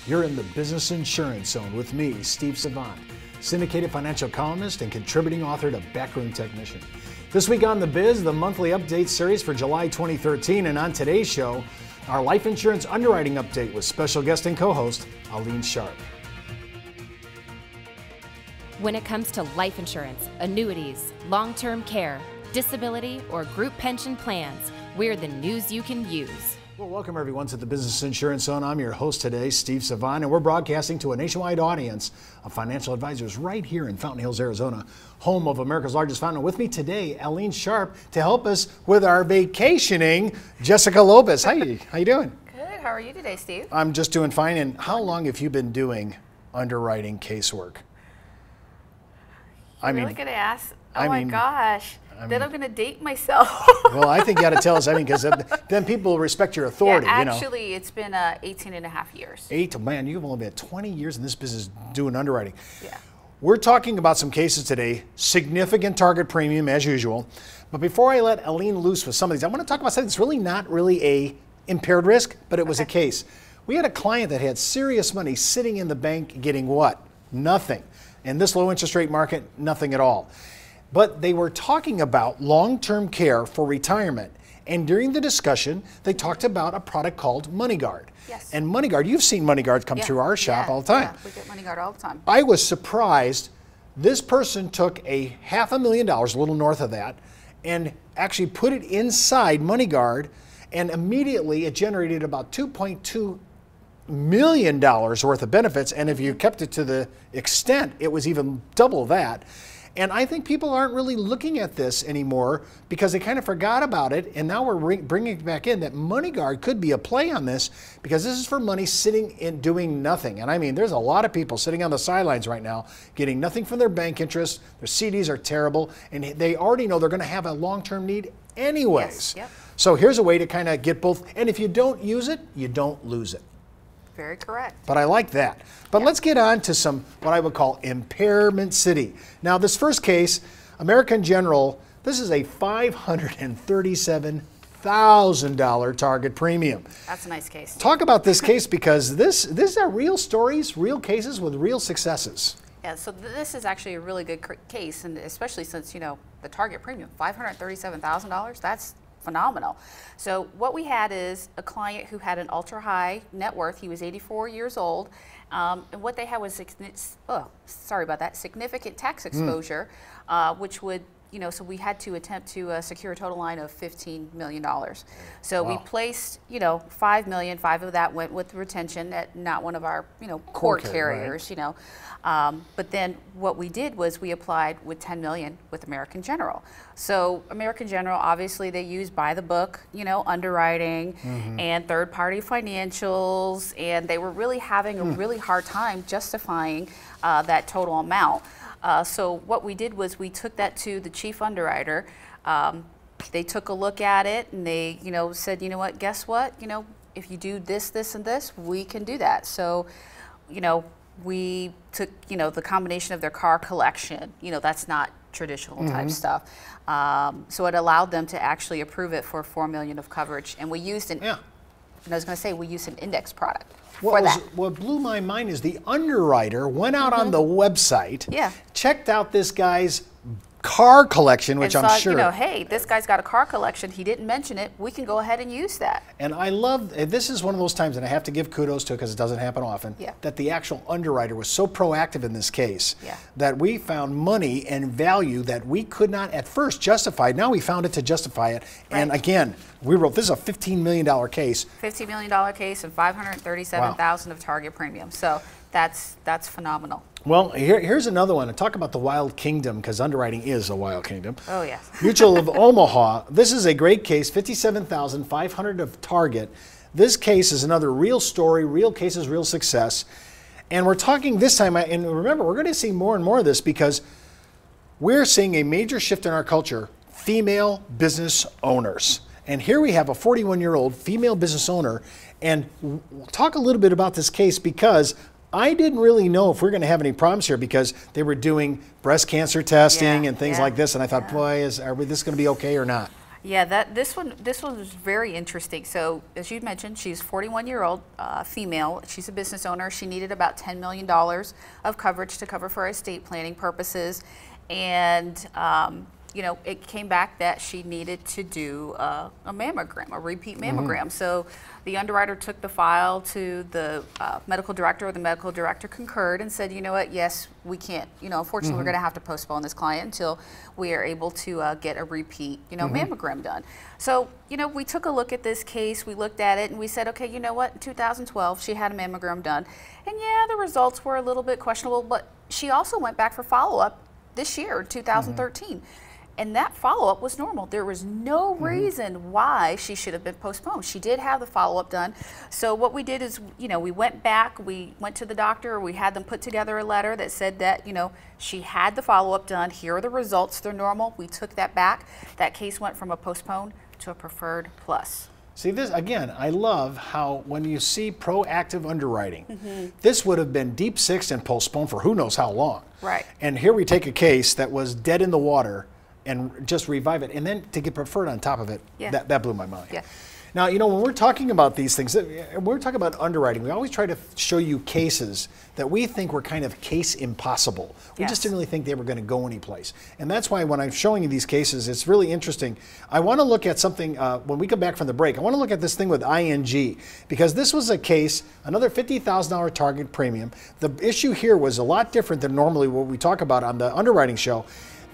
You're in the Business Insurance Zone with me, Steve Savant, syndicated financial columnist and contributing author to Backroom Technician. This week on The Biz, the monthly update series for July 2013, and on today's show, our life insurance underwriting update with special guest and co-host, Aline Sharp. When it comes to life insurance, annuities, long-term care, disability, or group pension plans, we're the news you can use. Well, welcome everyone to the Business Insurance Zone. I'm your host today, Steve Savant, and we're broadcasting to a nationwide audience of financial advisors right here in Fountain Hills, Arizona, home of America's largest fountain. With me today, Aline Sharp, to help us with our vacationing, Jessica Lopez. Hi, how you doing? Good. How are you today, Steve? I'm just doing fine. And how long have you been doing underwriting casework? You're really going to ask? Oh my gosh. Then I'm going to date myself. Well, I think you got to tell us, because then people will respect your authority. Yeah, actually, it's been 18 and a half years. Man, you've only been 20 years in this business doing underwriting. Yeah. We're talking about some cases today, significant target premium as usual. But before I let Aline loose with some of these, I want to talk about something that's really not really a impaired risk, but it was a case. We had a client that had serious money sitting in the bank getting what? Nothing. In this low interest rate market, nothing at all. But they were talking about long-term care for retirement. And during the discussion, they talked about a product called MoneyGuard. Yes. And MoneyGuard, you've seen MoneyGuard come through our shop all the time. Yeah, we get MoneyGuard all the time. I was surprised. This person took a $500,000, a little north of that, and actually put it inside MoneyGuard, and immediately it generated about $2.2 million worth of benefits. And if you kept it to the extent, it was even double that. And I think people aren't really looking at this anymore because they kind of forgot about it. And now we're bringing it back in that MoneyGuard could be a play on this, because this is for money sitting in doing nothing. And I mean, there's a lot of people sitting on the sidelines right now getting nothing from their bank interest. Their CDs are terrible, and they already know they're going to have a long-term need anyways. Yes. Yep. So here's a way to kind of get both. And if you don't use it, you don't lose it. Very correct. But I like that. But let's get on to some, what I would call Impairment City. Now, this first case, American General, this is a $537,000 target premium. That's a nice case. Talk about this case, because these are real stories, real cases with real successes. Yeah, so this is actually a really good case, and especially since, the target premium, $537,000, that's phenomenal. So what we had is a client who had an ultra high net worth. He was 84 years old, and what they had was significant tax exposure, which would, so we had to attempt to secure a total line of $15 million. So we placed, $5 million. 5 of that went with retention at not one of our, core carriers, right. But then what we did was we applied with $10 million with American General. So American General, obviously they use by the book, underwriting and third-party financials, and they were really having a really hard time justifying that total amount. So what we did was we took that to the chief underwriter. They took a look at it, and they, said, what, guess what? If you do this, this, and this, we can do that. So, we took, the combination of their car collection, that's not traditional type stuff. So it allowed them to actually approve it for $4 million of coverage. And we used and I was going to say, we used an index product for that. What blew my mind is the underwriter went out on the website, checked out this guy's car collection, which I'm sure, hey, this guy's got a car collection. He didn't mention it. We can go ahead and use that. And I love, this is one of those times, and I have to give kudos to it because it doesn't happen often, that the actual underwriter was so proactive in this case that we found money and value that we could not at first justify. Now we found it to justify it. Right. And again, we wrote, this is a $15 million case. $15 million case and $537,000 of target premium. So that's phenomenal. Well, here's another one. Talk about the wild kingdom, because underwriting is a wild kingdom. Oh, yes. Mutual of Omaha. This is a great case, $57,500 of target. This case is another real story, real cases, real success. And we're talking this time, and remember, we're going to see more and more of this because we're seeing a major shift in our culture, female business owners. And here we have a 41-year-old female business owner. And talk a little bit about this case, because I didn't really know if we're going to have any problems here, because they were doing breast cancer testing and things like this, and I thought, boy, are this going to be okay or not? Yeah, this one was very interesting. So as you mentioned, she's 41-year-old female. She's a business owner. She needed about $10 million of coverage to cover for estate planning purposes, and you know, it came back that she needed to do a mammogram, a repeat mammogram. So the underwriter took the file to the medical director, or the medical director concurred and said, you know what, yes, we can't, you know, unfortunately we're going to have to postpone this client until we are able to get a repeat, you know, mammogram done. So, you know, we took a look at this case, we looked at it, and we said, okay, you know what, in 2012 she had a mammogram done, and yeah, the results were a little bit questionable, but she also went back for follow-up this year, 2013. And that follow-up was normal. There was no reason why she should have been postponed. She did have the follow-up done. So what we did is, you know, we went back, we went to the doctor, we had them put together a letter that said that, you know, she had the follow-up done. Here are the results, they're normal. We took that back. That case went from a postponed to a preferred plus. See, this, again, I love how when you see proactive underwriting, this would have been deep sixed and postponed for who knows how long. Right. And here we take a case that was dead in the water and just revive it, and then to get preferred on top of it, that blew my mind. Yeah. Now, you know, when we're talking about these things, when we're talking about underwriting, we always try to show you cases that we think were kind of case impossible. We just didn't really think they were going to go anyplace. And that's why when I'm showing you these cases, it's really interesting. I want to look at something, when we come back from the break, I want to look at this thing with ING, because this was a case, another $50,000 target premium. The issue here was a lot different than normally what we talk about on the underwriting show.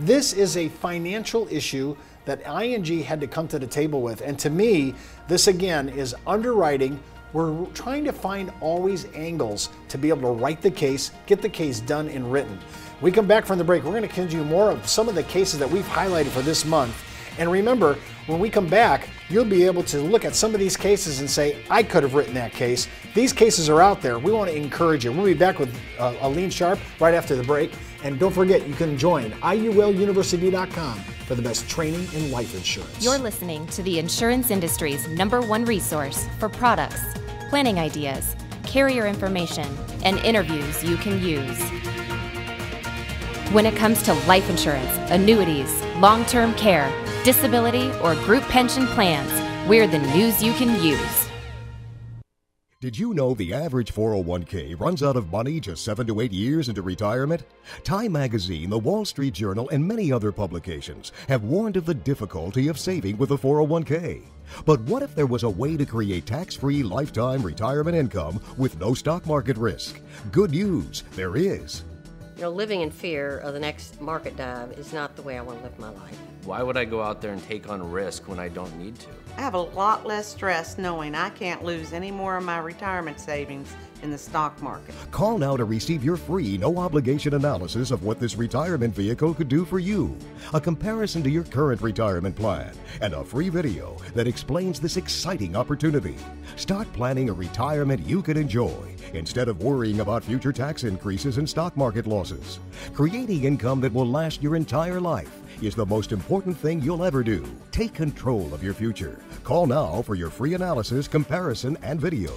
This is a financial issue that ING had to come to the table with. And to me, this again is underwriting. We're trying to find always angles to be able to write the case, get the case done and written. We come back from the break, we're going to continue more of some of the cases that we've highlighted for this month. And remember, when we come back, you'll be able to look at some of these cases and say, I could have written that case. These cases are out there. We want to encourage you. We'll be back with Aline Sharp right after the break. And don't forget, you can join IULUniversity.com for the best training in life insurance. You're listening to the insurance industry's #1 resource for products, planning ideas, carrier information, and interviews you can use. When it comes to life insurance, annuities, long-term care, disability, or group pension plans, we're the news you can use. Did you know the average 401k runs out of money just 7 to 8 years into retirement? Time Magazine, the Wall Street Journal, and many other publications have warned of the difficulty of saving with a 401k. But what if there was a way to create tax-free lifetime retirement income with no stock market risk? Good news, there is. You know, living in fear of the next market dive is not the way I want to live my life. Why would I go out there and take on risk when I don't need to? I have a lot less stress knowing I can't lose any more of my retirement savings in the stock market. Call now to receive your free, no-obligation analysis of what this retirement vehicle could do for you, a comparison to your current retirement plan, and a free video that explains this exciting opportunity. Start planning a retirement you can enjoy instead of worrying about future tax increases and stock market losses. Creating income that will last your entire life is the most important thing you'll ever do. Take control of your future. Call now for your free analysis, comparison, and video.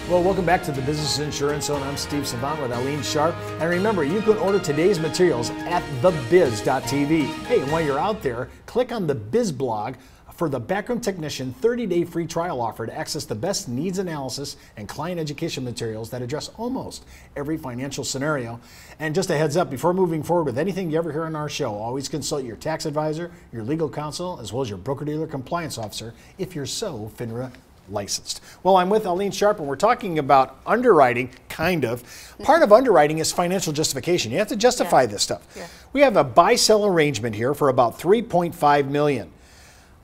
Well, welcome back to the Business Insurance Zone. I'm Steve Savant with Aline Sharp. And remember, you can order today's materials at thebiz.tv. Hey, and while you're out there, click on the Biz blog for the Backroom Technician 30-day free trial offer to access the best needs analysis and client education materials that address almost every financial scenario. And just a heads up, before moving forward with anything you ever hear on our show, always consult your tax advisor, your legal counsel, as well as your broker-dealer compliance officer if you're so FINRA licensed. Well, I'm with Aline Sharp, and we're talking about underwriting, kind of. Part of underwriting is financial justification. You have to justify this stuff. We have a buy-sell arrangement here for about $3.5 million.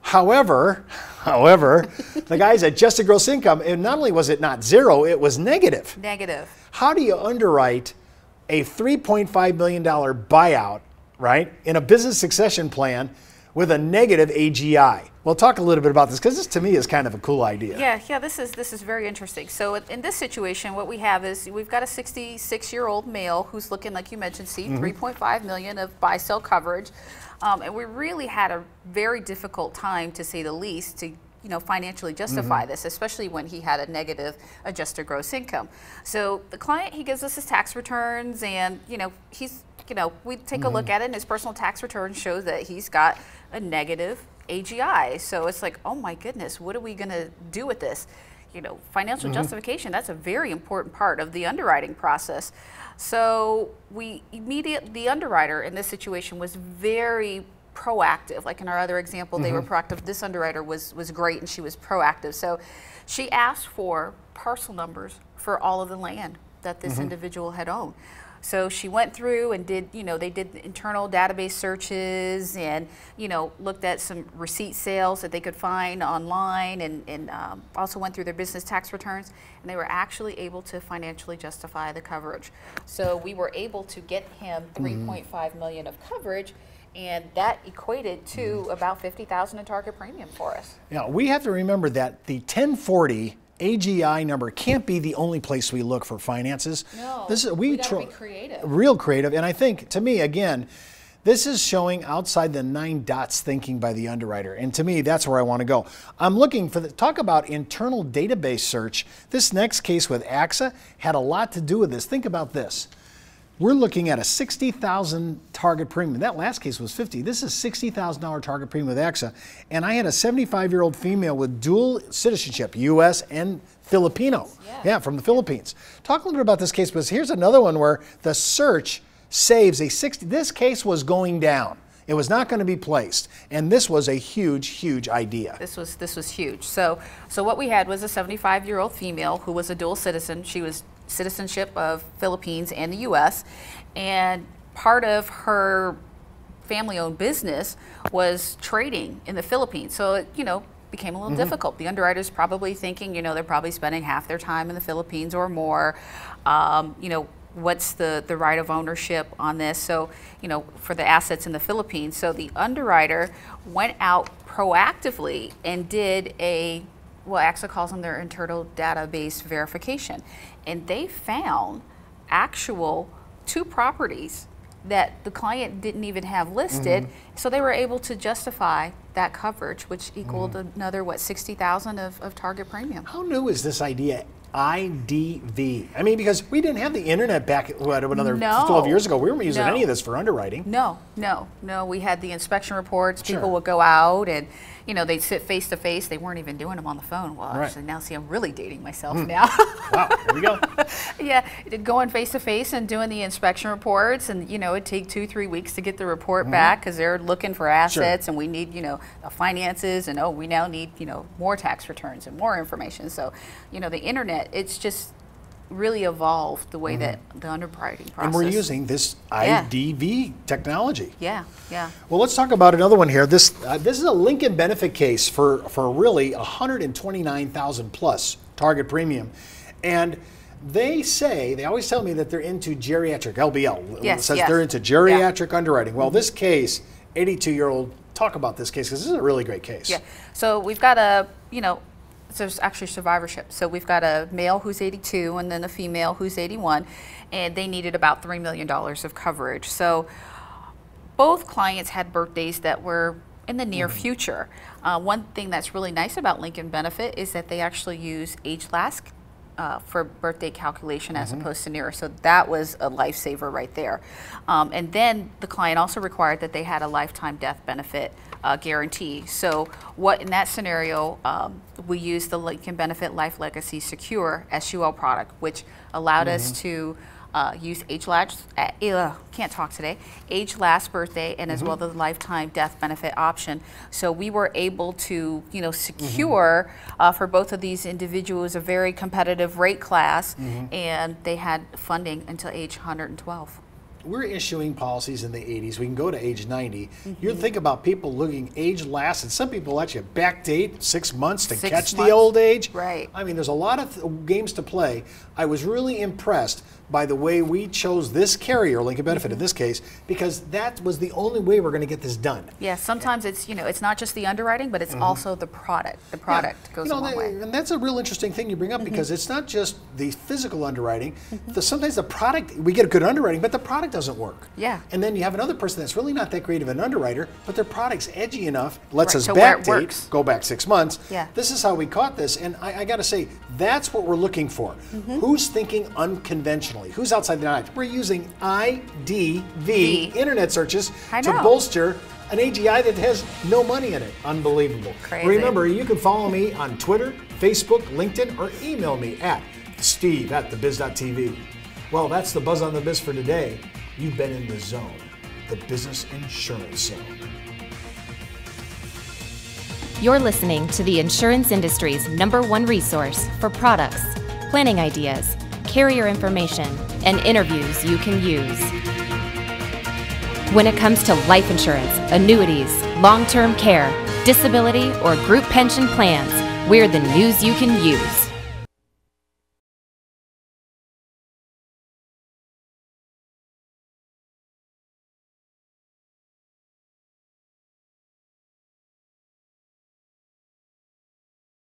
However, the guys at adjusted gross income, and not only was it not zero, it was negative. Negative. How do you underwrite a $3.5 million buyout, right, in a business succession plan with a negative AGI? Well, talk a little bit about this, because this to me is kind of a cool idea. Yeah, this is very interesting. So in this situation, what we have is we've got a 66-year-old male who's looking, like you mentioned, $3.5 million of buy-sell coverage. And we really had a very difficult time, to say the least, to financially justify this, especially when he had a negative adjusted gross income. So the client, he gives us his tax returns, and we take a look at it, and his personal tax return shows that he's got a negative AGI. So it's like, oh my goodness, what are we going to do with this? You know, financial justification, that's a very important part of the underwriting process. So the underwriter in this situation was very proactive. Like in our other example, they were proactive. This underwriter was great, and she was proactive. So she asked for parcel numbers for all of the land that this individual had owned. So she went through and did, they did internal database searches and, looked at some receipt sales that they could find online, and also went through their business tax returns, and they were actually able to financially justify the coverage. So we were able to get him $3.5 million of coverage, and that equated to about $50,000 in target premium for us. Now, we have to remember that the 1040 AGI number can't be the only place we look for finances. No, we gotta be creative. Real creative. And I think, to me, again, this is showing outside the 9 dots thinking by the underwriter. And to me, that's where I want to go. I'm looking for talk about internal database search. This next case with AXA had a lot to do with this. Think about this. We're looking at a $60,000 target premium. That last case was $50,000. This is $60,000 target premium with AXA. And I had a 75-year-old female with dual citizenship, U.S. and Filipino. Yeah, from the Philippines. Talk a little bit about this case, because here's another one where the search saves a 60. This case was going down. It was not going to be placed. And this was a huge, huge idea. This was huge. So what we had was a 75-year-old female who was a dual citizen. She was citizenship of Philippines and the U.S. and part of her family-owned business was trading in the Philippines. So it, became a little difficult. The underwriter's probably thinking, they're probably spending half their time in the Philippines or more. What's the right of ownership on this? So, for the assets in the Philippines. So the underwriter went out proactively and did AXA calls them their internal database verification. And they found actual 2 properties that the client didn't even have listed. So they were able to justify that coverage, which equaled another, $60,000 of target premium. How new is this idea, IDV? I mean, because we didn't have the internet back, another 12 years ago. We weren't using any of this for underwriting. No. We had the inspection reports. People would go out and, they'd sit face to face. They weren't even doing them on the phone. Well, actually, now see, I'm really dating myself now. Wow, here we go. Yeah, going face to face and doing the inspection reports, and it'd take 2-3 weeks to get the report back, because they're looking for assets, and we need the finances, and we now need more tax returns and more information. So the internet, it's just really evolved the way that the underwriting process. And we're using this IDV technology. Yeah. Well, let's talk about another one here. This is a Lincoln benefit case for really $129,000 plus target premium, and they always tell me that they're into geriatric LBL. It says they're into geriatric underwriting. Well, this case, 82-year-old. Talk about this case, because this is a really great case. Yeah. So we've got there's actually survivorship. So we've got a male who's 82 and then a female who's 81, and they needed about $3 million of coverage. So both clients had birthdays that were in the near future. One thing that's really nice about Lincoln Benefit is that they actually use age last for birthday calculation as opposed to nearer. So that was a lifesaver right there. And then the client also required that they had a lifetime death benefit guarantee. So in that scenario, we used the Lincoln Benefit Life Legacy Secure SUL product, which allowed us to use age last birthday, and as well the lifetime death benefit option. So we were able to secure for both of these individuals a very competitive rate class, and they had funding until age 112. We're issuing policies in the 80s. We can go to age 90. You think about people looking age last, and some people actually backdate 6 months to catch the old age. Right. I mean, there's a lot of games to play. I was really impressed by the way we chose this carrier, Lincoln Benefit in this case, because that was the only way we're going to get this done. Yeah, sometimes it's it's not just the underwriting, but it's also the product. The product goes a long way. And that's a real interesting thing you bring up, because it's not just the physical underwriting. Sometimes the product, we get a good underwriting, but the product doesn't work. Yeah. And then you have another person that's really not that great of an underwriter, but their product's edgy enough, lets us so where it backdate, works. go back 6 months. Yeah. This is how we caught this, and I got to say, that's what we're looking for. Who's thinking unconventionally? Who's outside the knife? We're using IDV internet searches to bolster an AGI that has no money in it. Unbelievable. Crazy. Remember, you can follow me on Twitter, Facebook, LinkedIn, or email me at steve@thebiz.tv. Well, that's the Buzz on the Biz for today. You've been in the zone, the business insurance zone. You're listening to the insurance industry's #1 resource for products, planning ideas, carrier information, and interviews you can use. When it comes to life insurance, annuities, long-term care, disability, or group pension plans, we're the news you can use.